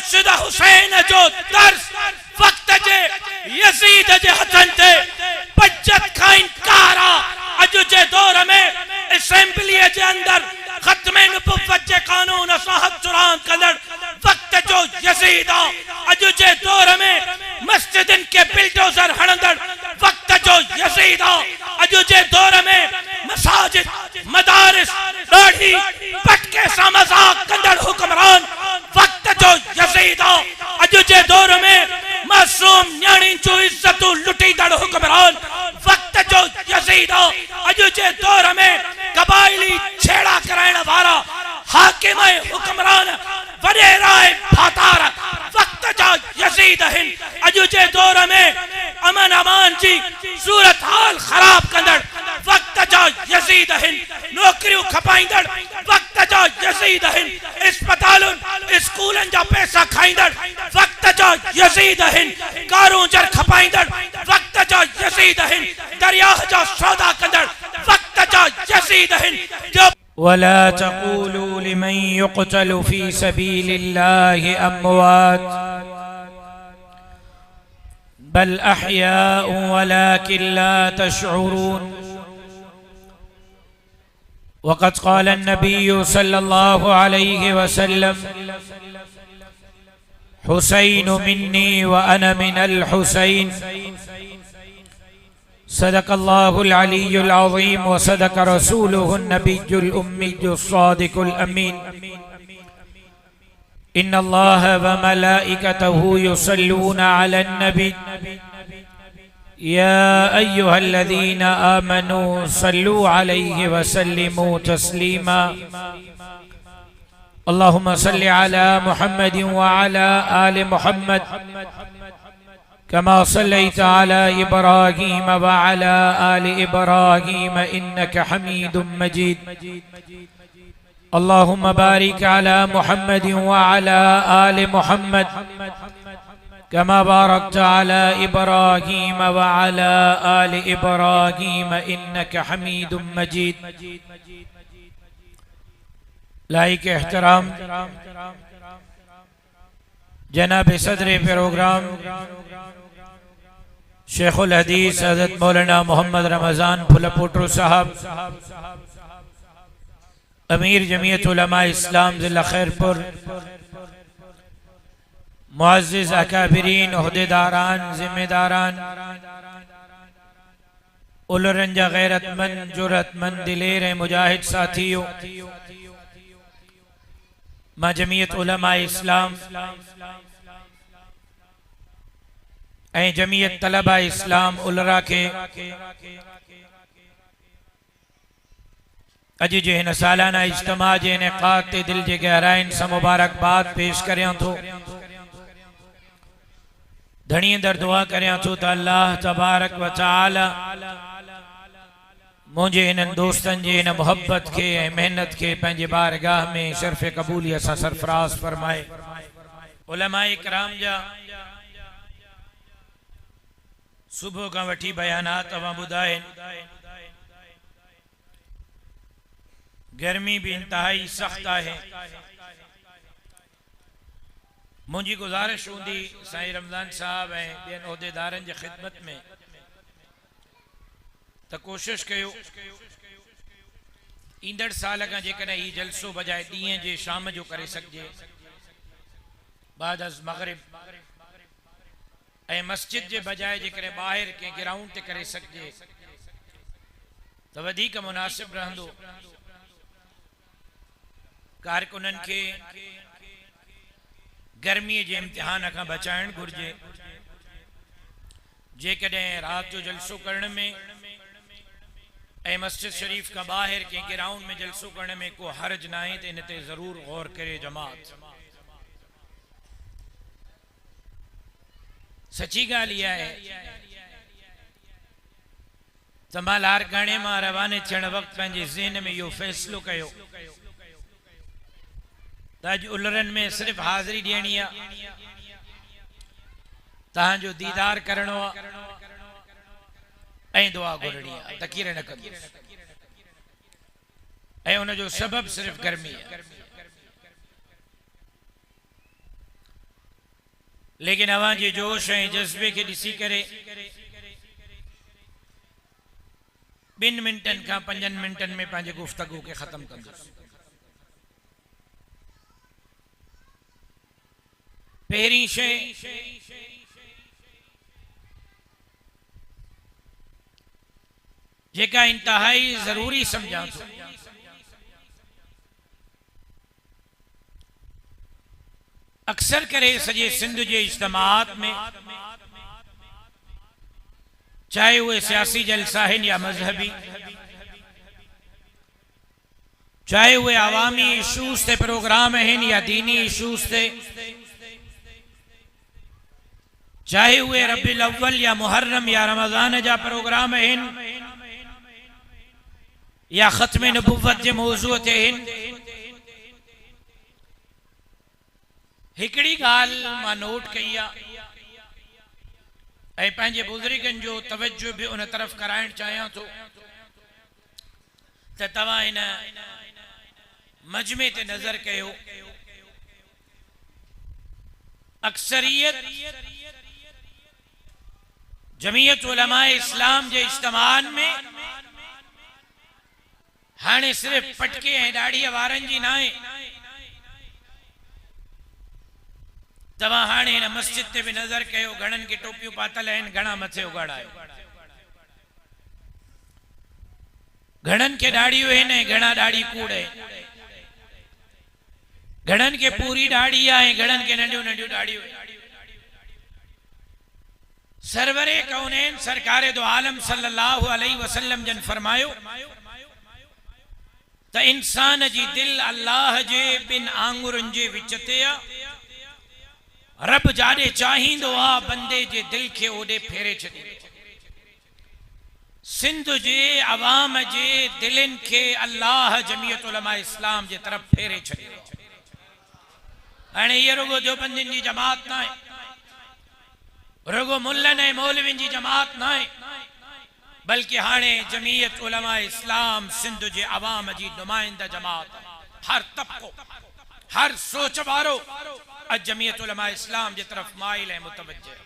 मस्जिद हुसैन जो दर्स वक्त जे यजीद जे हथन थे बचत का इनकारा अज जे दौर में असेंबली जे अंदर खत्म नबुव्वत जे कानून साहब चुरान कलर वक्त जो यजीद अज जे दौर में मस्जिदन के बिल्डोजर हणंदड़ वक्त जो यजीद अज जे दौर में मसाजिद मदारिस दाढ़ी पटके सा मजाक कंदड़ हुक्मरान वक्त जो यजीद अज जे दौर में मासूम न्याणी जो इज्जत लुटी दड़ हुक्मरान वक्त जो यजीद अज जे दौर में कबायली छेड़ा कराने वाला हाकिम हुक्मरान वडेराए फातार वक्त जो यजीद हिन अज जे दौर में अमन अमान जी सूरत हाल खराब कंदड़ वक्त जो यजीद हिन नौकरियों खपाइंदड़ वक्त जो यजीद हिन अस्पतालुन स्कूलन जा पैसा खाइंदड़ वक्त जो यजीद हिन कारों जर खपाइंदड़ वक्त जो यजीद हिन दरियाह जो सौदा कंदड़ वक्त जो यजीद हिन जो वला तक़ूलू लिमन युक़्तलु फ़ी सबीलिल्लाहि अम्वात बल अहयाउ वलाकिन ला तशऊरून वक़द क़ाल अन्नबिय्यु सल्लल्लाहु अलैहि वसल्लम हुसैन मिन्नी व अना मिनल हुसैन सदक़ल्लाहुल अलीयुल अज़ीम व सदक़ रसूलुहुन नबियुल उम्मियुस सादिकुल अमीन इन्नल्लाह व मलाइकतहु युसल्लूना अलन नबी या अय्युहल्लज़ीना आमनू सल्लू अलैहि व सल्लिमू तस्लीमा अल्लाहुम्मा सल्लि अला मुहम्मदिन व अला आलि मुहम्मद कमा सल्लैता अला इब्राहीम व अला आलि इब्राहीम इन्नका हमीदुम मजीद अल्लाहुम्मा बारिक अला मुहम्मदिन व अला आलि मुहम्मद कमा बारकता अला इब्राहीम व अला आलि इब्राहीम इन्नका हमीदुम मजीद। लाइक एहतराम जनाब सदर प्रोग्राम शेखुल हदीस हज़रत मौलाना मोहम्मद रमज़ान फुलपोटरू साहब अमीर जमीयत उलमा इस्लाम ज़िला खैरपुर मुअज़्ज़िज़ अकाबिरीन ओहदेदारान जिम्मेदारान उलरंजा गैरतमंद जुरतमंद दिलेर मुजाहिद साथियों मां जमीयत उलमा इस्लाम ऐं जमीयत तलबा इस्लाम उलरा के अज जे हिन सालाना इज्तिमा जे इनेक़ाद ते दिल जे गहराइन सां मुबारकबाद पेश करियां थो। धणी दर दुआ करियां थो त अल्लाह तबारक व तआला मुझे इन दोस्तन जे इन मोहब्बत के मेहनत के पंहिंजे बारगाह में शर्फ कबूलियत सां सरफराज फरमाए। उलमाए किराम जा सुबह का वठी बयानात अवां ॿुधाइन। गर्मी भी इंतहाई सख्त है। मुझी गुजारिश हूंदी साईं रमज़ान साहब ऐं ॿियनि उहदेदारनि जी ख़िदमत में तो कोशिश कयो ईंदड़ साल का जेकॾहिं ही जलसो बजाए ॾींहं जे शाम जो करे सघिजे बाद अज़ मग़रिब ऐं मस्जिद जे बजाए जेकॾहिं ॿाहिरि कंहिं ग्राउंड ते करे सघिजे तो वधीक मुनासिब रहंदो। कारकुननि खे गर्मी जे इम्तिहान का बचाइण घुर्जे। जेकॾहिं रात जो जलसो करण में ऐं मस्जिद शरीफ का बाहर के ग्राउंड में जलसो करने में को हर्ज ना है तो इन ते जरूर गौर करे जमात। सची गाल यह है तमालार गाने में रवाने थियण वक्त पंहिंजे ज़हन में यो फैसलो कयो अज उलरन में सिर्फ हाज़िरी ॾियणी है, तहांजो दीदार करणो ऐं दुआ घुरणी है, तकीर न कबी ऐं उन जो सबब सिर्फ गर्मी है। लेकिन अवां जे जोश ऐं जज्बे के ॾिसी करे 2 मिनटनि खां 5 मिनटनि में पंहिंजे गुफ़्तगू के ख़त्म कंदुसि। पहिरीं शइ जेका इंतहाई ज़रूरी सम्झां थो, अक्सर करे सॼे सिंध जे इज्तिमाअत में, चाहे उहे सियासी जलसा आहिनि या मज़हबी, चाहे उहे आवामी इशूज़ ते प्रोग्राम आहिनि या दीनी इशूज़ ते, चाहे उहे रबीउल अव्वल या मुहर्रम या रमज़ान जा प्रोग्राम आहिनि या ख़त्म नबुव्वत जे मौज़ूअ ते आहिनि, हिकिड़ी ॻाल्हि मां नोट कई आहे ऐं पंहिंजे बुज़ुर्गनि जो तवज्जो बि उन तरफ़ कराइण चाहियां थो त तव्हां हिन मजमे ते नज़र कयो। अक्सरियत जमीयत उलमाए इस्लाम जे इज्तिमाअन में हाणे सिर्फ़ पटके ऐं ॾाढ़ीअ वारनि जी न आहे। तव्हां हाणे हिन मस्जिद ते बि नज़र कयो, घणनि के टोपियूं पातल आहिनि, घणा मथे उघाड़ा आहिनि, घणनि के ॾाढ़ियूं आहिनि ऐं घणा ॾाढ़ी कूड़ आहिनि, घणनि के पूरी ॾाढ़ी आहे ऐं घणनि के नंढियूं नंढियूं ॾाढ़ियूं आहिनि। सरवरे कौनैन सरकारे दो आलम सल्लल्लाहु अलैहि वसल्लम जन फरमायो त इंसान जी दिल अल्लाह जे 2 आंगुरनि जे विच ते आहे। रब जाॾे चाहींदो आहे बंदे जे दिल खे ओॾे फेरे छॾे। सिंध जे अवाम जे दिलनि खे अल्लाह जमीयत उलमा इस्लाम जे तरफ़ फेरे छॾे। हाणे इहो रुगो देवबंदियुनि जी जमात न आहे, रुगो मुल्लनि ऐं मौलवियुनि जी जमात न आहे, बल्कि हाणे जमीयत उलमा इस्लाम सिंध जे अवाम जी नुमाइंदा जमात, हर तबको, हर सोच वारो अज जमीयत उलमा इस्लाम जे तरफ माइल ऐं मुतवज्जह।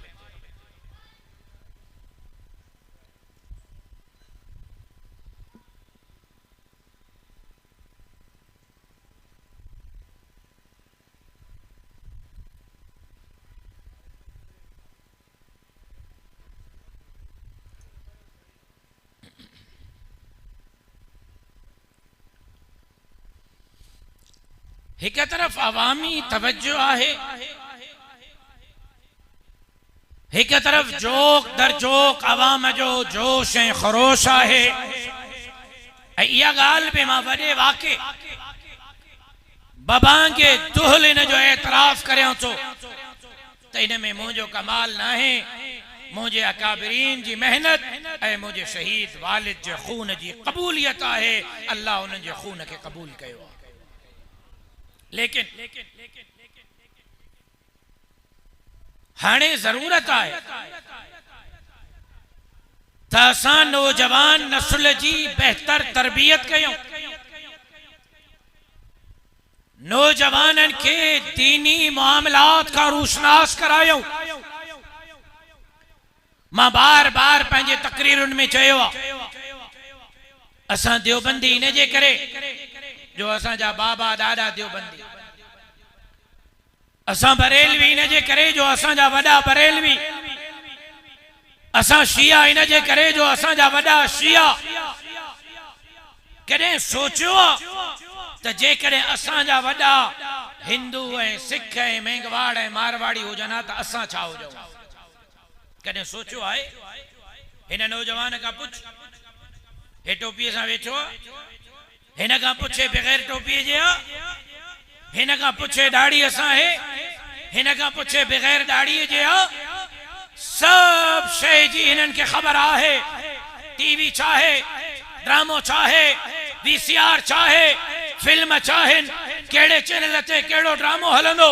एक तरफ अवामी तवज्जो आहे, एक तरफ जोक दर जोक अवाम जो जोश ऐं खरोश आहे। इहा ॻाल्हि बि मां वॾे वाक़े बबांगे दुहल इन जो एतराफ़ करियां थो त इन में मुंहिंजो कमाल न आहे, मुंहिंजे अकाबिरीन जी मेहनत ऐं मुंहिंजे शहीद वालिद जे खून जी क़बूलियत आहे। अल्लाह उन्हनि जे खून खे क़बूल कयो आहे। लेकिन हाणे ज़रूरत आहे त असां नौजवान नस्ल जी बेहतर तरबियत कयूं, नौजवाननि खे दीनी मामलात का रूशनास करायूं। मां बार बार पंहिंजे तकरीरुनि में चयो आहे, असां देवबंदी इन जे करे जो असांजा बाबा दादा देवबंदी, असां बरेलवी इन जे करे जो असांजा वॾा बरेलवी, असां शिया इन जे करे जो असांजा वॾा शिया। कॾहिं सोचियो त जेकॾहिं असांजा वॾा हिंदू ऐं सिख ऐं मेंगवाड़ ऐं मारवाड़ी हुजनि हा त असां छा हुजूं? कॾहिं सोचियो आहे? हिन नौजवान खां पुछ, हे टोपीअ सां वेठो आहे, हिन खां पुछे बग़ैर टोपीअ जे आहे, हिन खां पुछे दाढ़ीअ सां आहे, हिन खां पुछे बग़ैर दाढ़ीअ जे आहे। सब शइ जी हिननि खे ख़बर आहे। टीवी चाहे, ड्रामो चाहे, VCR चाहे, फिल्म चाहे, कहिड़े चैनल ते कहिड़ो ड्रामो हलंदो,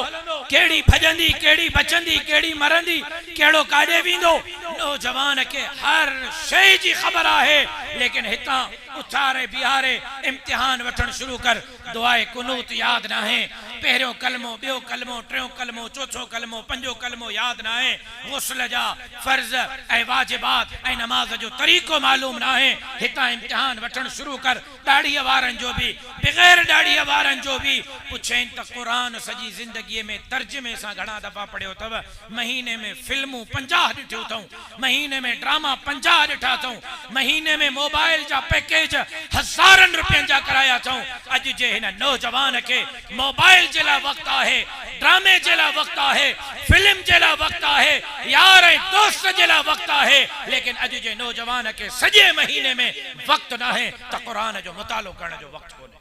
कहिड़ी भॼंदी, कहिड़ी बचंदी, कहिड़ी मरंदी, कहिड़ो काॾे वेंदो, नौजवान खे हर शइ जी ख़बर आहे। लेकिन हितां उथारे बिहारे इम्तिहान वठण शुरू कर। दुआए कुनूत याद ना है, पहिरियों कलमो, ॿियो कलमो, टियों कलमो, चौथो कलमो, पंजो कलमो याद ना है। गुस्ल जा फर्ज ऐं वाजिबात ऐं नमाज जो तरीक़ो मालूम ना है। हितां इम्तिहान वठण शुरू कर। दाढ़ीअ वारनि जो बि, बग़ैर दाढ़ीअ वारनि जो बि पुछेनि त क़ुरान सॼी ज़िंदगीअ में तर्जुमे सां घणा दफ़ा पढ़ियो अथव? महीने में फिल्मूं 50 ॾिठियूं अथऊं, महीने में ड्रामा 50 ॾिठा अथऊं, महीने में मोबाइल जा पैकेज हज़ारनि रुपयनि जा कराया अथऊं। अॼु जे हिन नौजवान खे मोबाइल जे लाइ वक़्तु आहे, ड्रामे जे लाइ वक़्तु आहे, फिल्म जे लाइ वक़्तु आहे, यार ऐं दोस्त जे लाइ वक़्तु आहे। लेकिन अॼु जे नौजवान खे सॼे महीने में वक़्तु न आहे त क़ुरान जो मुतालो करण जो वक़्तु कोन्हे।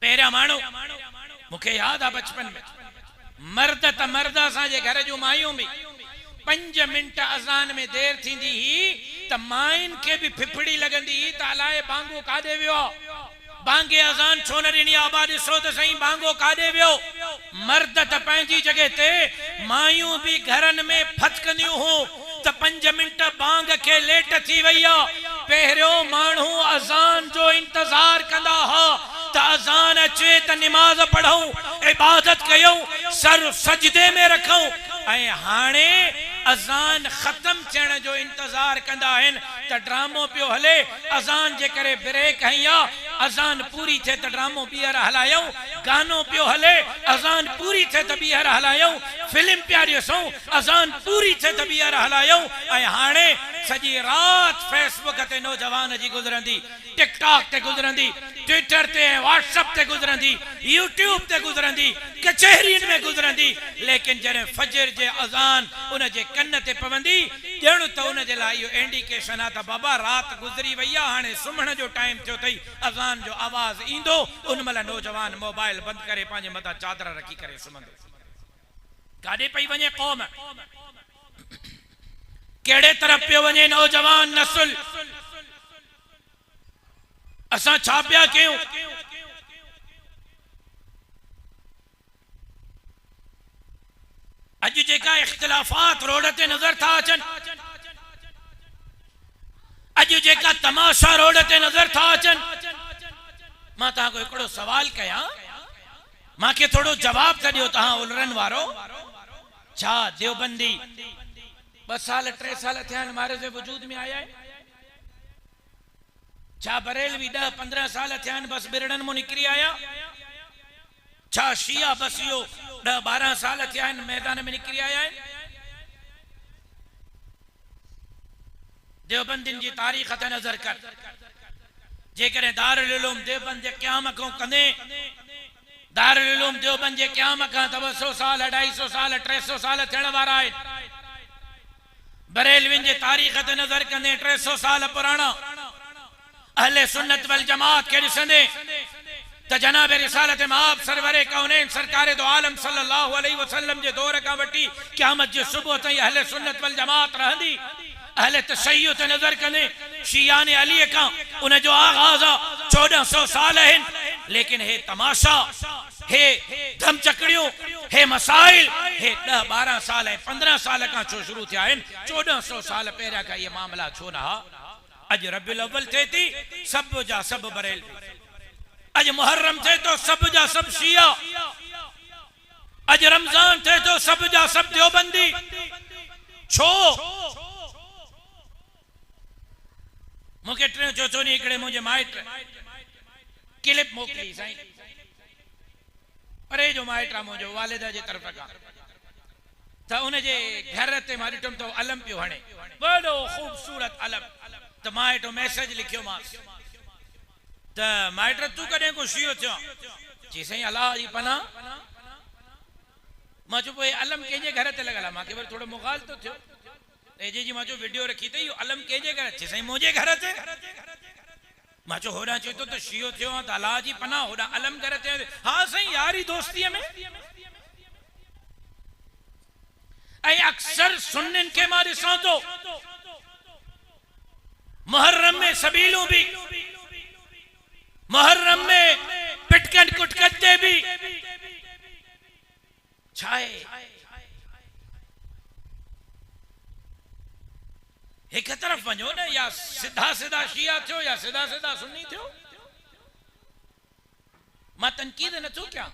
पहिरियां माण्हू, मूंखे यादि आहे बचपन में, मर्द त मर्द असांजे घर जूं मायूं बि 5 मिंट अज़ान में देर थींदी ही त माइन खे बि फिफड़ी लगंदी ही त अलाए बांगो काॾे वियो, बांगे अज़ान छो न ॾिनी आहे, बा ॾिसो त सही बांगो काॾे वियो। मर्द त पंहिंजी जॻह ते, मायूं बि घरनि में फतकंदियूं हुयूं त 5 मिंट बांग खे लेट थी वई आहे। पहिरियों माण्हू अज़ान जो इंतज़ार कंदा हुआ त अज़ान अचे त निमाज़ पढ़ूं, इबादत कयूं, सर सजदे में रखूं। ऐं हाणे अज़ान ख़त्म थियण जो इंतज़ार कंदा आहिनि त ड्रामो पियो हले, अज़ान जे करे ब्रेक हई आहे, अज़ान पूरी थिए त ड्रामो ॿीहर हलायूं, गानो पियो हले, अज़ान पूरी थिए त ॿीहर हलायूं, फिल्म पिया ॾिसूं, अज़ान पूरी थिए त ॿीहर हलायूं। ऐं हाणे सॼी राति फेसबुक ते नौजवान जी गुज़रंदी, टिकटॉक ते गुज़रंदी, ट्विटर ते, व्हाट्सएप ते गुज़रंदी, यूट्यूब ते गुज़रंदी, कचहरियुनि में गुज़रंदी। लेकिन जॾहिं फजर जे अज़ान उन जे कन ते पवंदी, ॼण त उन जे लाइ इहो इंडिकेशन आहे त बाबा राति गुज़री वई आहे, हाणे सुम्हण जो टाइम थियो अथई। अज़ान जो आवाज़ ईंदो, उन महिल नौजवान मोबाइल बंदि करे पंहिंजे मथां चादर रखी करे सुम्हंदो। काॾे पई वञे क़ौम, कहिड़े तरफ़ पियो वञे नौजवान नस्ल? असां छा पिया कयूं? अॼु जेका इख्तिलाफ़ात रोड ते नज़र था अचनि, अॼु जेका तमाशा रोड ते नज़र था अचनि, मां तव्हां खां हिकिड़ो सवाल कयां, मूंखे थोरो जवाब त ॾियो तव्हां उलरनि वारो। छा देवबंदी 2 साल 3 साल थिया आहिनि मारे जे वजूद में आया आहिनि? छा बरेलवी 10-15 साल थिया आहिनि बस बिरड़नि मां निकिरी आया? छा शिया बस इहो 10-12 साल थिया आहिनि मैदान में निकिरी आया आहिनि? देवबंदियुनि जी तारीख़ ते नज़र कर, जेकॾहिं दारुल उलूम देवबंद जे क़याम खां कंदे, दारुल उलूम देवबंद जे क़याम खां 200 साल 250 साल 300 साल थियण वारा आहिनि। बरेलवियुनि जे तारीख़ ते नज़र कंदे 300 साल पुराणा। अहले सुन्नत वल जमात के ॾिसंदे त जनाब रिसालत माब सरवरे कौनैन सरकार दो आलम सल्लल्लाहु अलैहि वसल्लम जे दौर खां वठी क़यामत जे सुबुह ताईं अहले सुन्नत वल जमात रहंदी। अहले तशय्युअ ते नज़र कंदे शियान अली खां उन जो आगाज़ 1400 साल आहिनि। लेकिन हे तमाशा, हे धमचकड़ियूं, हे मसाइल, हे 10-12 साल ऐं 15 साल खां छो शुरू थिया आहिनि? 1400 साल पहिरियां खां इहे मामला छो न हा? अज रबिउल अव्वल थे थी, सब जा सब बरेलवी। अज मुहर्रम थे तो सब जा सब शिया। अज रमजान थे तो सब जा सब देवबंदी। छो? मूंखे 3 चोचोनी हिकिड़े मुंहिंजे माइट क्लिप मोकिली साईं, परे जो माइट आहे मुंहिंजो वालिदा जे तरफ़ खां, त उनजे घर ते मां ॾिठुमि त अलम पियो हणे, वॾो ख़ूबसूरत अलम। त मां हेठो मैसेज लिखियो मांसि त माइट तूं कॾहिं को शियो थियो? जी साईं अलाह जी पनाह। मां चयो पोइ अलम कंहिंजे घर ते लॻल आहे? मूंखे वरी थोरो मुग़ालतो थियो। जी मां चयो वीडियो रखी अथई, इहो अलम कंहिंजे घर? जी साईं मुंहिंजे घर ते। मां चयो होॾां चए थो त शियो थियो आहे त अलाह जी पनाह, होॾां अलम घर ते। हा साईं यारी दोस्तीअ में। ऐं अक्सर सुन्नियुनि खे मां ॾिसां थो मुहर्रम में सबीलूं भी, मुहर्रम में पिटकन कुटकते भी। छाए एक तरफ वञो न, या सीधा सीधा शिया थियो या सीधा सीधा सुन्नी थियो। मां तनकीद नथो क्या,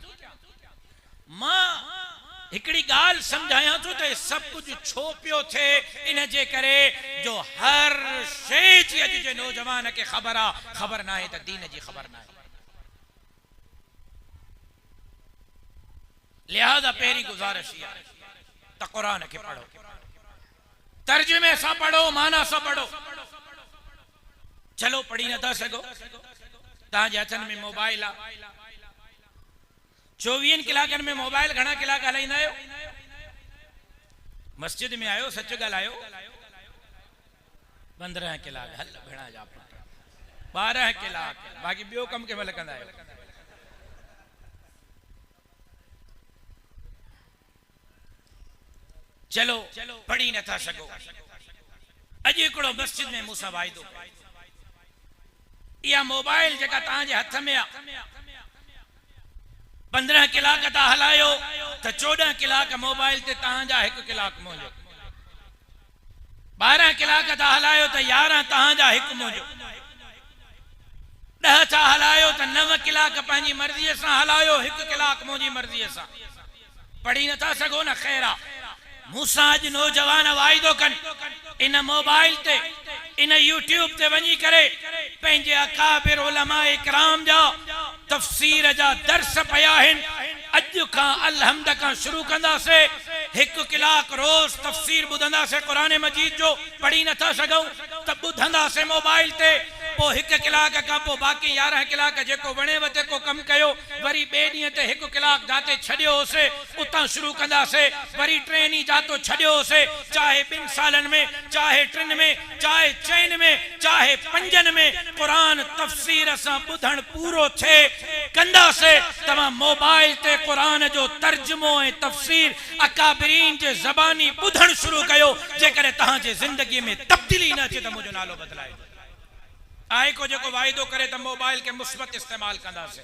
मां हिकड़ी गाल समझाया तो सब कुछ छो पियो थे इन जे करे जो हर शे जी अज जे नौजवान के खबर आ, खबर ना है तो दीन जी खबर ना है। लिहाजा पेरी गुजारिश है तो कुरान के पढ़ो, तर्जुमे सा पढ़ो, माना सा पढ़ो। चलो पढ़ी नथा सघो, तव्हांजे हथनि में मोबाइल आ, 24 कलाकनि में मोबाइल घणा कलाक हलाईंदा आहियो? मस्जिद में आयो सच ॻाल्हायो, 15 कलाक, हल भेणा जा पुट 12 कलाक, बाक़ी ॿियो कम के महिल कंदा आहियो। चलो पढ़ी नथा सघो, अॼु हिकिड़ो मस्जिद में मूंसां वाइदो, इहा मोबाइल जेका तव्हांजे हथ में आ, 15 कलाक ता हलायो तो 14 कलाक मोबाइल ते तव्हांजा, 1 कलाक मुंहिंजो। 12 कलाक ता हलायो तो 11 तव्हांजा, 1 मुंहिंजो। 10 ता हलायो तो 9 कलाक पंहिंजी मर्ज़ीअ सां हलायो, 1 कलाक मुंहिंजी मर्ज़ीअ सां। पढ़ी नथा सघो न, ख़ैर मूंसां अॼु नौजवान वाइदो कनि, इन मोबाइल ते, इन यूट्यूब ते वञी करे पंहिंजे अकाबिर उलमा इकराम जा तफसीर जा दर्स पया आहिनि। अॼु खां अलहम्द खां शुरू कंदासीं, 1 कलाक रोज तफसीर ॿुधंदासीं कुरान मजीद जो। पढ़ी नथा सघूं त ॿुधंदासीं मोबाइल ते, पोइ 1 कलाक खां पोइ बाक़ी 11 कलाक जेको वणेव तेको कमु कयो। वरी ॿिए ॾींहं ते 1 कलाक जाते छॾियोसीं, उतां शुरू कंदासीं वरी 3 ॾींहं जातो छॾियोसीं। चाहे 2 सालनि में, चाहे 3 में, चाहे 4 में, चाहे 5 में, कुरान तफसीर सां ॿुधण पूरो थिए कंदासीं। तव्हां मोबाइल ते कुरान जो तर्जुमो ऐं तफसीर अकाबिरीन जे ज़बानी ॿुधण शुरू कयो। जेकॾहिं तव्हांजे ज़िंदगीअ में तब्दीली न अचे त मुंहिंजो नालो बदिलाए। आए को जेको वाइदो करे त मोबाइल के मुस्बत इस्तेमाल कंदासीं,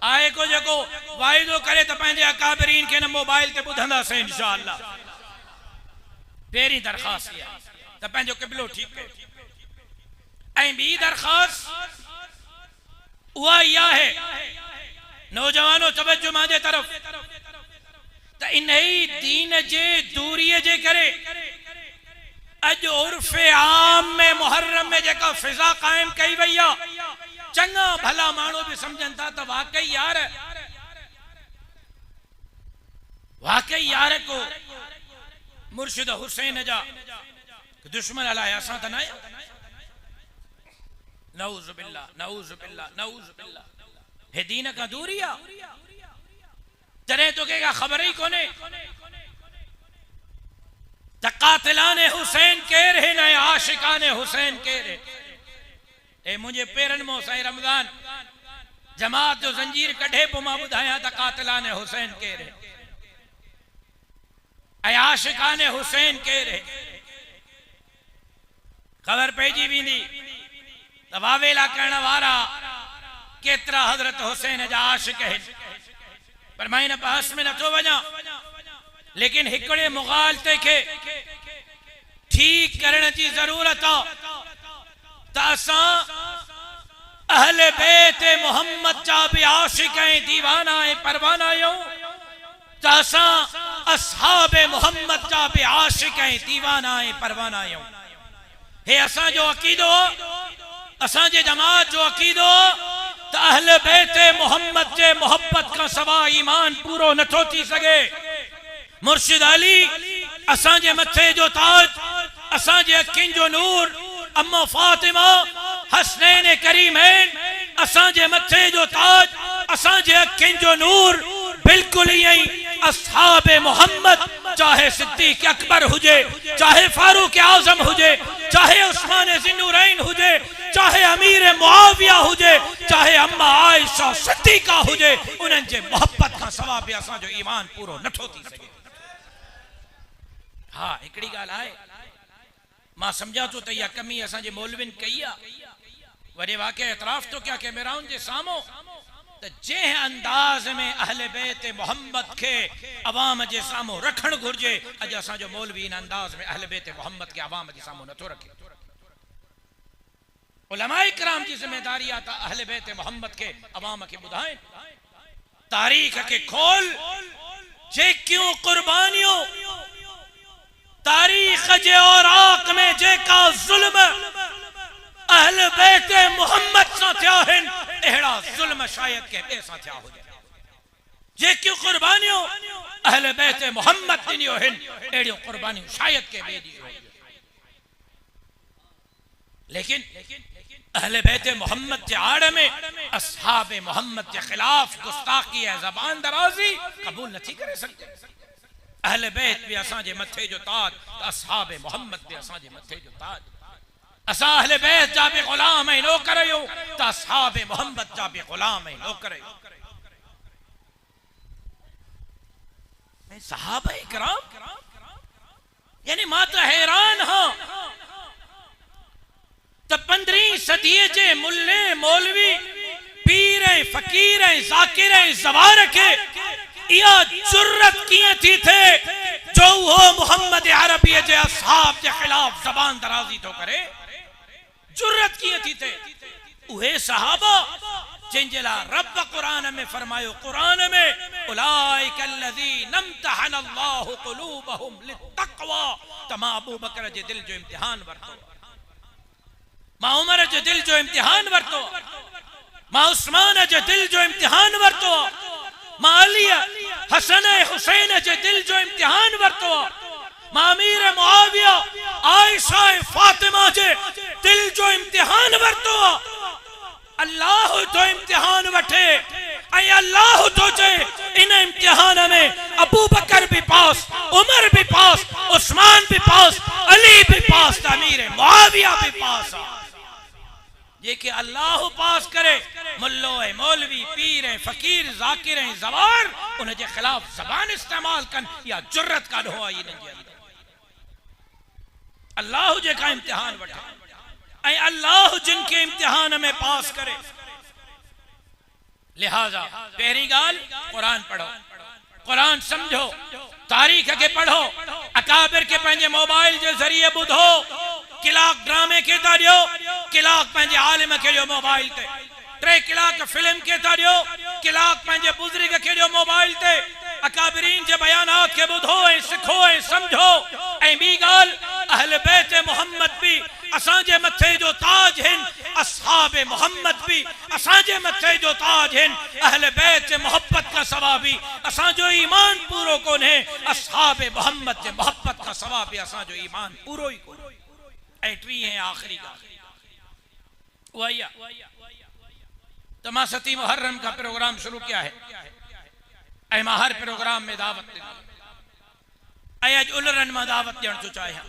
आए को जेको वाइदो करे त पंहिंजे अकाबिरीन खे न मोबाइल ते ॿुधंदासीं इंशाअल्लाह। पहिरीं दरख़्वास्त इहा त पंहिंजो क़िबलो ठीकु कयो, ऐं ॿी दरख़्वास्त उहा इहा है, नौजवानों तवज्जो मुंहिंजे तरफ़, त इन ही दीन जे दूरीअ जे करे अज उर्फ़े आम में मुहर्रम में जेका फिजा कायम कई वई आ, चंगा भला माण्हू भी समझन था त वाकई यार को मुर्शिद हुसैन जा दुश्मन हलाए असां त न आहियूं। नऊज़ बिल्लाह, नऊज़ बिल्लाह, नऊज़ बिल्लाह। हे दीन का दूरी आ, जॾहिं तोखे का ख़बर ही कोने त कातिलाने हुसैन केर है, न आशिकाने हुसैन केर है। ए मुझे पेरन मो साईं रमज़ान जमात जो जंजीर कढे पो मां ॿुधायां त कातिलाने हुसैन केर है, ऐं आशिकाने हुसैन केर है। ख़बर पइजी वेंदी त वावेला करण वारा केतिरा हज़रत हुसैन जा आशिक आहिनि। पर मां इन बहस में नथो वञा, लेकिन हिकड़े मुग़ालते के ठीक करण की जरूरत आ त असां अहले बैत मोहम्मद जा भी आशिक ऐं दीवाना ऐं परवाना आहियूं, त असां असहाबे मोहम्मद जा भी आशिक ऐं दीवाना ऐं परवाना आहियूं। हे असां जो अकीदो, असां जे जमात जो अकीदो त अहले बैत मोहम्मद जे मोहब्बत का सवा ईमान पूरो नथो थी सके। मुर्शिद अली असां जे मथे जो ताज, असां जे अखियुनि जो नूर, अम्मा फातिमा, हसनैन करीमैन असां जे मथे जो ताज, असां जे अखियुनि जो नूर। बिल्कुल यही असहाबे मोहम्मद, चाहे सिद्दीक अकबर हुजे, चाहे फारूक आजम हुजे, चाहे उस्मान ज़िन्नुरैन हुजे, चाहे अमीर मुआविया हुजे, चाहे अम्मा आयशा सिद्दीका हुजे, उन्हनि जे मोहब्बत का सवा भी असां जो ईमान पूरो नथो थी सके। हाँ हिकड़ी गाल है, मां समझा तो त इहा कमी असां जे मौलविन कई आ। वॾे वाक़े एतराफ़ तो क्या कैमराउनि जे साम्हूं तो जे अंदाज में अहले बैत मोहम्मद के अवाम जे सामू रखण घुर्जे, अज असा जो मौलवी इन अंदाज में अहले बैत मोहम्मद के अवाम जे सामू नथो रखे। उलमाए किराम की जिम्मेदारी आता अहले बैत मोहम्मद के अवाम के बुधाएं, तारीख के खोल जे क्यों कुर्बानियों तारीख जे औराक में जे का जुल्म अहले बैत मोहम्मद सा थिया हिन, एड़ा जुल्म शायद के ऐसा थिया हो जाए। जे क्यों कुर्बानियों अहले बैत मोहम्मद दिनियो हिन, एड़ियों कुर्बानियों शायद के बे दी हो। लेकिन अहले बैत मोहम्मद के आड़ में असहाबे मोहम्मद के खिलाफ गुस्ताखी है, जबान दराजी कबूल नहीं करे सकते। अहले बैत भी असा जे मथे जो ताज, असहाबे मोहम्मद भी असा जे मथे जो ताज। असा अहले बैत जा भी गुलाम है नो करियो, तो असहाबे मोहम्मद जा भी गुलाम है नो करियो। सहाबा इकराम यानी माता हैरान हो तो 15वीं सदी जे मुल्ले मौलवी पीर फकीर जाकिर ज़वारक या जुर्रत किए थी थे जो वो मोहम्मद अरबी जे असहाब के खिलाफ जबान दराजी तो करे, जुर्रत किए थी थे उहे सहाबा जिनजला रब कुरान में फरमायो, कुरान में उलाइकल्लज़ीना इम्तहनल्लाहु क़ुलूबहुम लित्तक़वा, तमा अबू बकर जे दिल जो इम्तिहान वरतो, मां उमर जो दिल जो इम्तिहान वरतो, मां उस्मान जो दिल जो इम्तिहान वरतो, मां अली हसन हुसैन जो दिल जो इम्तिहान वरतो, मां अमीर मुआविया आयशा फातिमा जे दिल जो इम्तिहान वरतो। अल्लाह तो इम्तिहान वठे ऐं अल्लाह तो चए इन इम्तिहान में अबू बकर भी पास, उमर भी पास, उस्मान भी पास, अली भी पास, अमीर मुआविया भी पास। ये कि अल्लाह पास करे मुल्लो है मौलवी पीर है फकीर जाकिर है जवार उनके खिलाफ जबान इस्तेमाल कन या जुर्रत का हो आई नहीं। अल्लाह जे का इम्तिहान वठे ऐं अल्लाह जिनके इम्तिहान में पास करे। लिहाजा पहली गाल कुरान पढ़ो, कुरान समझो, तारीख के पढ़ो, अकाबिर के पंहिंजे मोबाइल के जरिए बुधो, किलाक ड्रामे के था दियो, किलाक पंहिंजे आलिम के दियो मोबाइल ते, 3 किलाक फिल्म के था दियो, किलाक पंहिंजे बुजुर्ग के दियो मोबाइल ते, अकाबिरीन जे बयानात के बुधो ऐं सिखो ऐं समझो। ऐं ॿी ॻाल्हि अहले बैत मोहम्मद भी असांजे मथे जो ताज हिन, असहाबे मोहम्मद भी असांजे मथे जो ताज हिन। अहले बैत मोहब्बत का सवा भी असांजो ईमान पूरो कोन्हे, असहाबे मोहम्मद जे मोहब्बत का सवा भी असांजो ईमान पूरो ही कोन्हे। ऐं टी है आखिरी ॻाल्हि उहा तो मां 7 मुहर्रम का प्रोग्राम शुरू किया है ऐं मां हर प्रोग्राम में दावत दी ऐं अज उलरन मां दावत ॾियण थो चाहियां।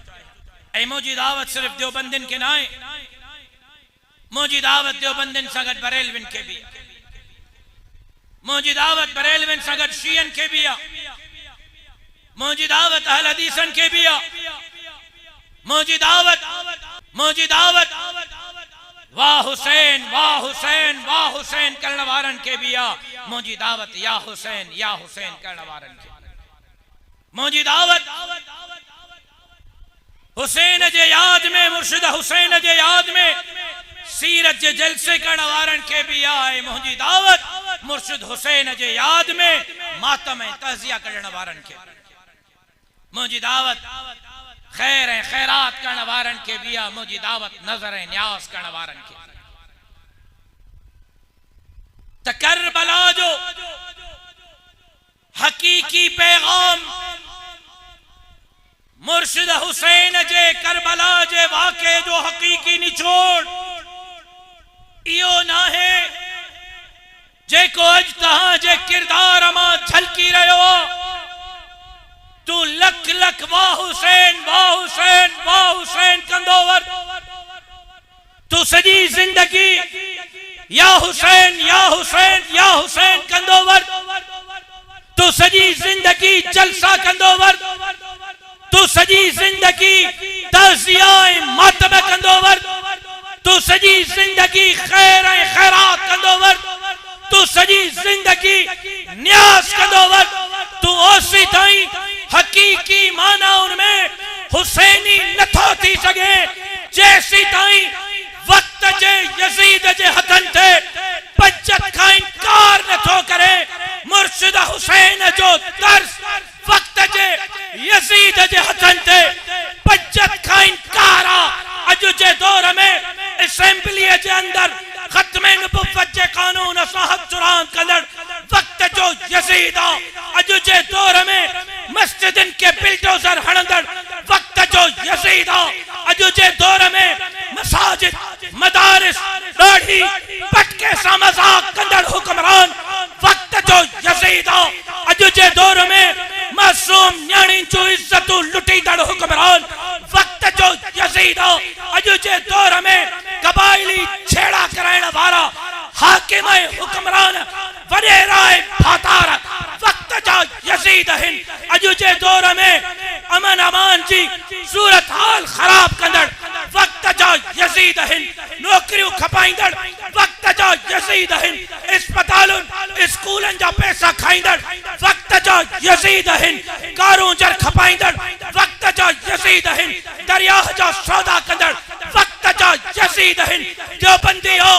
ऐं मुंहिंजी दावत सिर्फ देवबंदिन के ना आहे, मुंहिंजी दावत देवबंदिन सां गॾु बरेलविन के भी, मुंहिंजी दावत बरेलविन सां गॾु शियन के भी आहे, मुंहिंजी दावत अहल हदीसन के भी आहे, मुंहिंजी दावत वाह हुसैन वाह हुसैन वाह हुसैन करण वारन के भी आहे, मुंहिंजी दावत या हुसैन करण वारन के, मुंहिंजी दावत हुसैन जे याद में, मुर्शिद हुसैन जे याद में सीरत जे जलसे करण वारन के भी आहे, मुंहिंजी दावत मुर्शिद हुसैन जे याद में मातम ऐं तज़िया करण वारन के, मुंहिंजी दावत खैर ऐं खैरात करण वारन के भी आहे, मुंहिंजी दावत नज़र ऐं न्यास करण वारन के। त करबला जो हकीकी पैगाम मुर्शिद हुसैन जे करबला जे वाक़े जो हकीकी निचोड़ इहो ना है जेको अज तहां जे किरदार मां झलकी रहियो आहे। तू लख लख वाह हुसैन वाह हुसैन वाह हुसैन कंदो वर, तू सजी जिंदगी या हुसैन या हुसैन या हुसैन कंदो वर, तू सजी जिंदगी जलसा कंदो वर, तू सजी जिंदगी तज़िया मातम कंदो वर, तू सजी जिंदगी खैर खैरात कंदो वर, तू सजी जिंदगी न्यास कंदो वक्त तू ओसी ताई हकीकी माना उनमें हुसैनी नथो थी सके जैसी ताई वक्त जे यजीद जे हथन थे बचत का इनकार नथो करे मुर्शिद हुसैन जो दर्स वक्त जे यजीद जे हथन थे बचत का इनकार अज जे दौर में असेंबली जे अंदर खत्म नबुव्वत जे कानून साहब चुरान कंदड़ वक्त जो यजीद अज जे दौर में मस्जिदन के बिल्डोजर हणंदड़ वक्त जो यजीद अज जे दौर में मसाजिद मदारिस दाढ़ी पटके सा मजाक कंदड़ हुक्मरान वक्त जो यजीद अज जे दौर में मासूम न्याणी जो इज्जत लुटीदड़ हुक्मरान वक्त जो यजीद अज जे दौर में कबाइली छेड़ा कराइण वारा हाकिम हुक्मरान वडेराए फातार वक्त जा यजीद हिन अज जे दौर में अमन अमान जी सूरत हाल खराब कंदड़ वक्त जा यजीद हिन नौकरियों खपाइंदड़ वक्त जा यजीद हिन अस्पतालुन स्कूलन जा पैसा खाइंदड़ वक्त जा यजीद हिन कारूं जर खपाइंदड़ वक्त जा यजीद हिन दरियाह जा सौदा कंदड़ वक्त जा यजीद हिन देवबंदी हो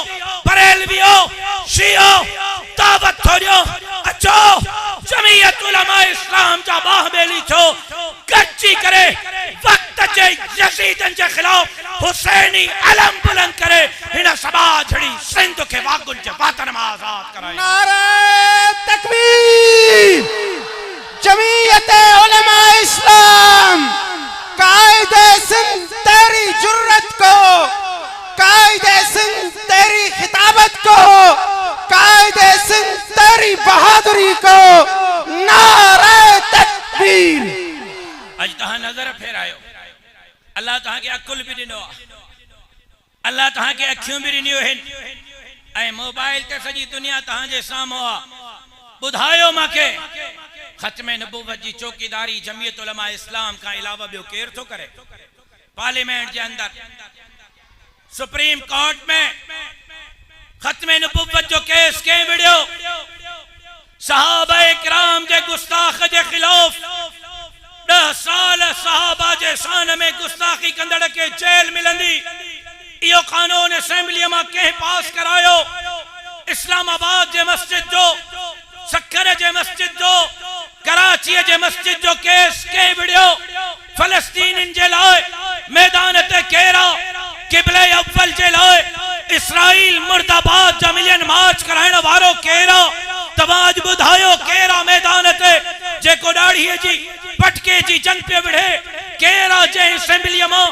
बरेलवी हो शिया दावत थोड़ियो अचो जमीयत उलमा इस्लाम जा बाहबेली छो गच्ची करे वक्त जे यजीदन जे खिलाफ हुसैनी अलम बुलंद करे हिन सबा झड़ी सिंध के वागुल जे वतन में आजाद कराए नारे तकबीर जमीयत उलमा इस्लाम कायदे सिंध तेरी जुर्रत को कायदे सिंध तेरी खिताबत को कायदे सिंध तेरी बहादुरी को नारे तकबीर अज तहां नजर फेरायो अल्लाह तहां के अकुल भी दिनो अल्लाह तहां के अखियों भी दिनियो हिन ऐ मोबाइल ते सजी दुनिया तहां जे सामो आ बुधायो माके खत्म नबुव्वत जी चौकीदारी जमीयत उलमा इस्लाम का अलावा बियो केर तो करे पार्लियामेंट के अंदर सुप्रीम कोर्ट में खत्म नबुव्वत जो केस के वीडियो सहाबा इकराम जे गुस्ताख जे खिलाफ 10 साल सहाबा जे शान में गुस्ताखी कंदड़ के जेल मिलंदी यो कानून असेंबली में के पास करायो इस्लामाबाद जे मस्जिद जो सक्कर जे मस्जिद जो कराची जे मस्जिद जो केस के वीडियो फलस्तीन जे लाए मैदान ते केरा किबले अव्वल जे लाए इसराइल मुर्दाबाद जा मिलियन मार्च कराइण वारो केरा तवाज बुधायो केरा मैदान ते जेको दाढ़ी जी पटके जी जंग पे विढ़े केरा जे असेंबली में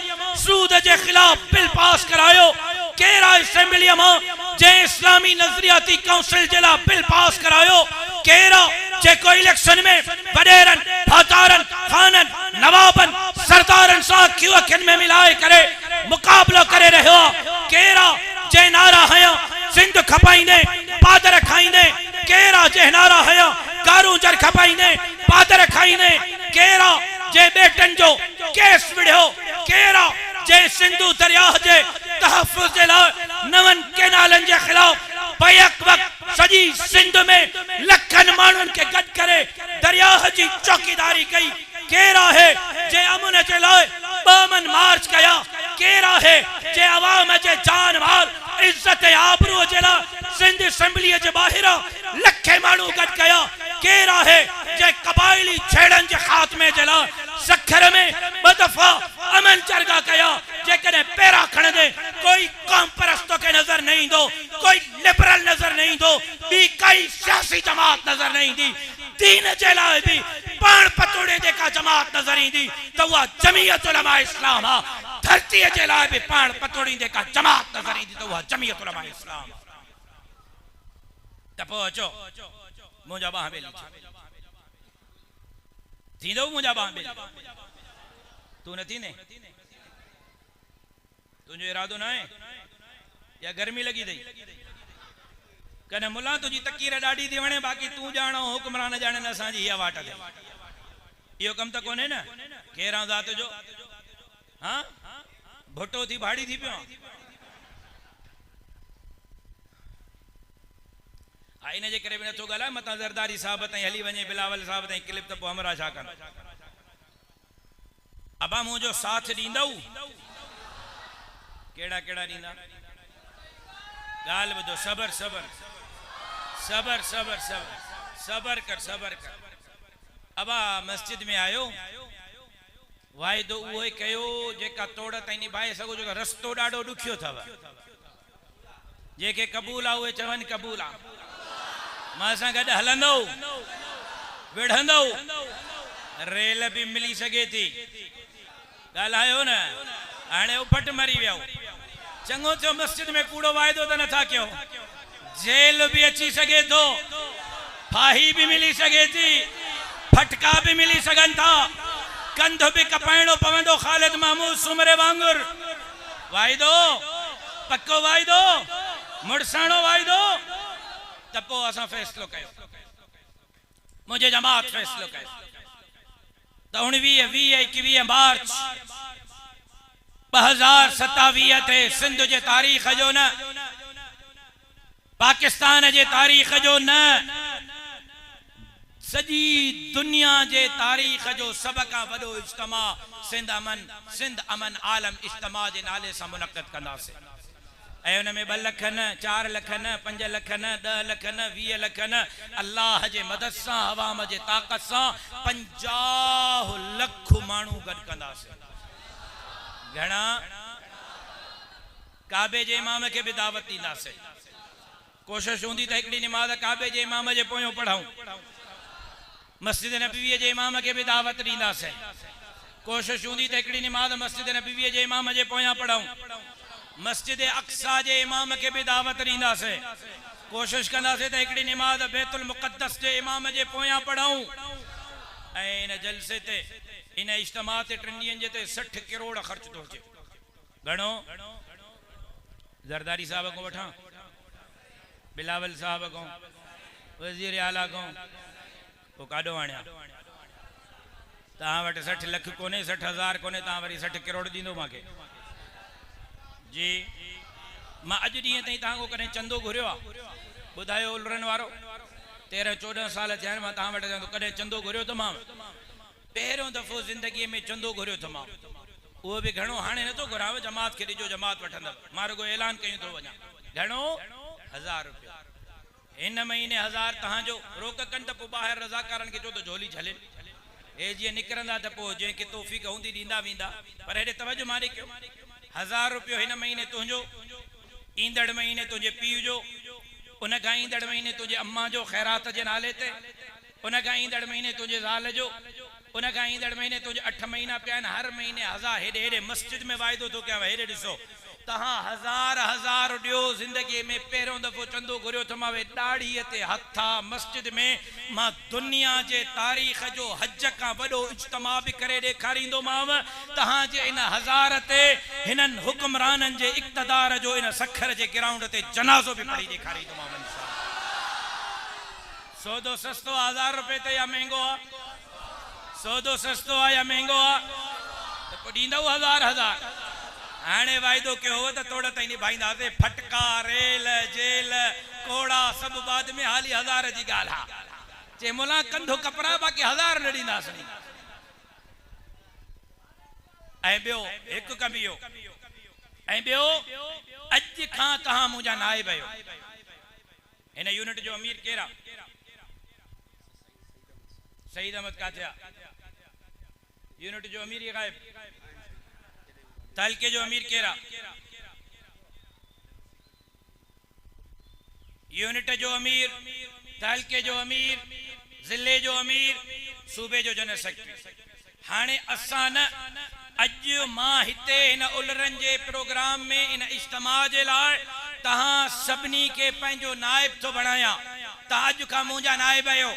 सूद जे खिलाफ बिल पास करायो केरा असेंबली में जे इस्लामी नजरियाती काउंसिल जे ला बिल पास करायो केरा जेको इलेक्शन में वडेरन फातारन खानन नवाबन सरदारन सा क्यों अखिन में मिलाए करे मुकाबलो करे रहो केरा जे नारा हया सिंध खपाइने पादर खाइने केरा जे नारा हया कारू जर खपाइने पादर खाइने केरा जे बेटन जो केस विढ़ो केरा जे सिंधु दरिया जे तहफ्फुज जे ला नवन केनालन जे खिलाफ बैक वक्त सजी सिंध में लखन मानन के गड करे दरिया जी चौकीदारी कई केरा है जे अमन जे लाए बामन मार्च कया केरा है जे अवाम जे जान माल इज्जत आबरू जे ला सिंध असेंबली जे बाहर लखे मानू गड कया केरा है जे कबाइली छेड़न जे खात्मे जे ला सखर में बदफा अमन चरगा कया जे कने पैरा खण दे कोई कौम परस्तों के नजर नहीं दो कोई लिबरल नजर नहीं दो भी कई सियासी जमात नजर नहीं दी दीन जेला भी पान पतोड़े दे का जमात नजर नहीं दी तो वह जमीयत उलमा इस्लाम हा धरती जेला भी पान पतोड़ी दे का जमात नजर नहीं दी तो वह जमीयत उलमा इस्लाम तपोचो मुझा बाह बेली थी दो मुझा बाह बेली तू नथी ने तुझो इरादो ना है या गर्मी लगी थी कने मुला तुझी तकीर डाडी थी वणे बाकी तू जानो हुक्मरान जाने न असांजी इहा वाट दे इहो कम त कोने न केरा जात जो हां भुट्टो थी भाड़ी थी पियो इन जे करे बि नथो ॻाल्हाए मतां ज़रदारी साहब ताईं हली वञे बिलावल साहब ताईं क्लिप त पोइ हमरा छा कनि अबा मुंहिंजो साथ ॾींदव कहिड़ा कहिड़ा ॾींदा ॻाल्हि ॿुधो सबर सबर सबर सबर सबर सबर कर सबर कर अबा मस्जिद में आयो वाइदो उहो ई कयो जेका तोड़ ताईं निभाए सघो जेका रस्तो ॾाढो ॾुखियो अथव जेके क़बूल आहे उहे चवनि क़बूल आहे मां सां गॾु हलंदो विढ़ंदो रेल बि मिली सघे थी ॻाल्हायो न हाणे उफट मरी वियो चङो थियो मस्जिद में कूड़ो वाइदो त नथा कयो जेल बि अची सघे थो फाही भी मिली सके थी फटका भी मिली सघनि था कंध भी कपाइणो पवंदो खालिद महमूद सुमरे वांगुर वाइदो पक्को वाइदो मुड़साणो वाइदो त पोइ असां फैसलो कयो मुझे जमात फैसलो कयो त 19 20 21 मार्च 2027 ते सिंध जे तारीख़ जो न पाकिस्तान जे तारीख़ जो न सजी दुनिया जे तारीख़ जो सब का वडो इज्तिमा सिंध अमन आलम इज्तिमा जे नाले सां मुनक़द कंदासीं ऐं उन में 2 लख न 4 लख न 5 लख न 10 लख न 20 लख न अल्लाह जे मदद सां अवाम जे ताक़त सां 50 लख माण्हू गॾु कंदासीं घणा काबे जे इमाम के भी दावत दींदासीं कोशिश हूंदी त हिकड़ी नमाज काबे जे इमाम जे पोयों पढ़ाऊं मस्जिद नबवी जे इमाम के भी दावत दींदासीं कोशिश हूंदी त हिकड़ी नमाज मस्जिद नबवी जे इमाम जे पोयां पढ़ाऊं मस्जिद अक्सा जे इमाम के भी दावत दींदासीं कोशिश कंदासीं त हिकड़ी नमाज बैतुल मुक़द्दस जे इमाम जे पोयां पढ़ाऊं ऐं इन जलसे ते इन इज्तिमा ते 3 ॾींहंनि जे ते 60 करोड़ ख़र्च थो अचे घणो ज़रदारी साहब को वठां बिलावल साहब को वज़ीर आला को वो काडो आणिया तव्हां वटि 60 लख कोने 60,000 कोने तव्हां वरी 60 करोड़ ॾींदो मूंखे जी मां अॼु ॾींहं ताईं तव्हां को कॾहिं चंदो घुरियो आहे ॿुधायो उलरनि वारो 13-14 साल थिया आहिनि मां तव्हां वटि चवंदो कॾहिं चंदो घुरियो त मां पहिरियों दफ़ो ज़िंदगीअ में चंदो घुरियो त मां उहो बि घणो हाणे नथो घुराव जमात खे ॾिजो जमात वठंदव मां रुगो ऐलान कयूं थो वञा घणो 1000 रुपया इन महीने 1000 तव्हांजो रोक कनि त पोइ ॿाहिरि रज़ाकारनि खे चओ त झोली झले हे जीअं निकिरंदा त पोइ जंहिंखे तौफ़ीक़ हूंदी ॾींदा वेंदा पर हेॾे तवजो मारी कयो 1000 रुपयो हिन महीने तुंहिंजो ईंदड़ महीने तुंहिंजे पीउ जो उन खां ईंदड़ महीने तुंहिंजे अम्मा जो ख़ैरात जे नाले ते उन खां ईंदड़ महीने तुंहिंजे ज़ाल जो उन खां ईंदड़ महीने तुंहिंजे 8 महीना पिया आहिनि हर महीने 1000 हेॾे हेॾे मस्जिद में वाइदो थो कयां हेॾे ॾिसो तहां 1000 ॾियो ज़िंदगी में पहिरियों दफ़ो चंदो घुरियो त मां ॾाढ़ीअ ते हथा मस्जिद में मां दुनिया जे तारीख़ जो हज खां वॾो इज्तिमा बि करे ॾेखारींदोमांव तहां जे इन 1000 ते हिननि हुक्मराननि जे इक़्तिदार जो इन सखर जे ग्राउंड ते जनाज़ो बि पढ़ी ॾेखारींदोमांव सौदो सस्तो 1000 रुपए ते या महांगो आहे सौदो सस्तो आहे या महांगो आहे त पोइ ॾींदव 1000 हाणे वाइदो कयो हो त तोड़ ताईं निभाईंदासीं फटका रेल जेल कोड़ा सब बाद में हाली 1000 जी ॻाल्हि आहे चे मुला कंधो कपड़ा बाक़ी 1000 न ॾींदासीं ऐं ॿियो हिकु कमु इहो ऐं ॿियो अॼु खां तव्हां मुंहिंजा नाइब आहियो हिन यूनिट जो अमीर केरु आहे सईद अहमद काथे आहे यूनिट जो अमीर गायब तालके जो अमीर केरा यूनिट जो अमीर तालके जो अमीर जिले जो अमीर सूबे जो जनरल सेक्रेटरी हाने असां न अॼु मां हिते इन उलरन जे प्रोग्राम में इन इज्तिमा जे लाइ तहां सभिनी के पंहिंजो नाइब थो बणाया ताज खां मुंहिंजा नाइब आहियो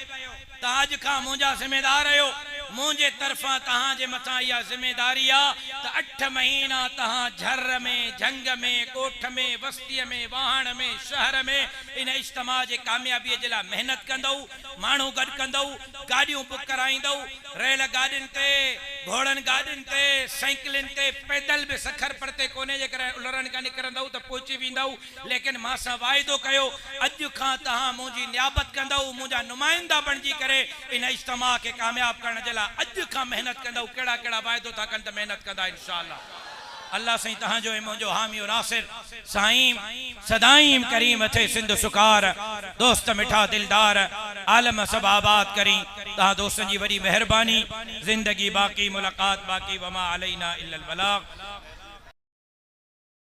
ताज खां मुंहिंजा ज़िम्मेदार आहियो मुझे तरफा तहां जे मथा इहा ज़िम्मेदारी आहे त 8 महीना तहां झर में झंग में कोठ में बस्तीअ में वाहण में शहर में इन इज्तिमा जे कामयाबीअ जे लाइ महिनत कंदव माण्हू गॾु कंदव गाॾियूं बुक कराईंदव रेल गाॾियुनि ते घोड़न गाड़िन ते साइकिलिन ते पैदल भी सखर पड़ते कोने जे करे उलरन का निकरंदऊ तो पहुंची विंदऊ लेकिन मासा वायदो कयो अज खां तहां मुजी नियाबत कंदऊ मुजा नुमाइंदा बनजी करे इन इज्तिमा के कामयाब करने जला अज खां मेहनत कंदऊ केड़ा केड़ा वायदो था कन त मेहनत कंदा इंशाअल्लाह अल्लाह सही तहां जो मुजो हामी और नासिर साईं सदाईम करीम अथे सिंध सुकार दोस्त मिठा दिलदार आलम सब आबाद करी तहां दोस्तन जी बड़ी मेहरबानी जिंदगी बाकी मुलाकात बाकी वमा अलैना इल्लल बलाग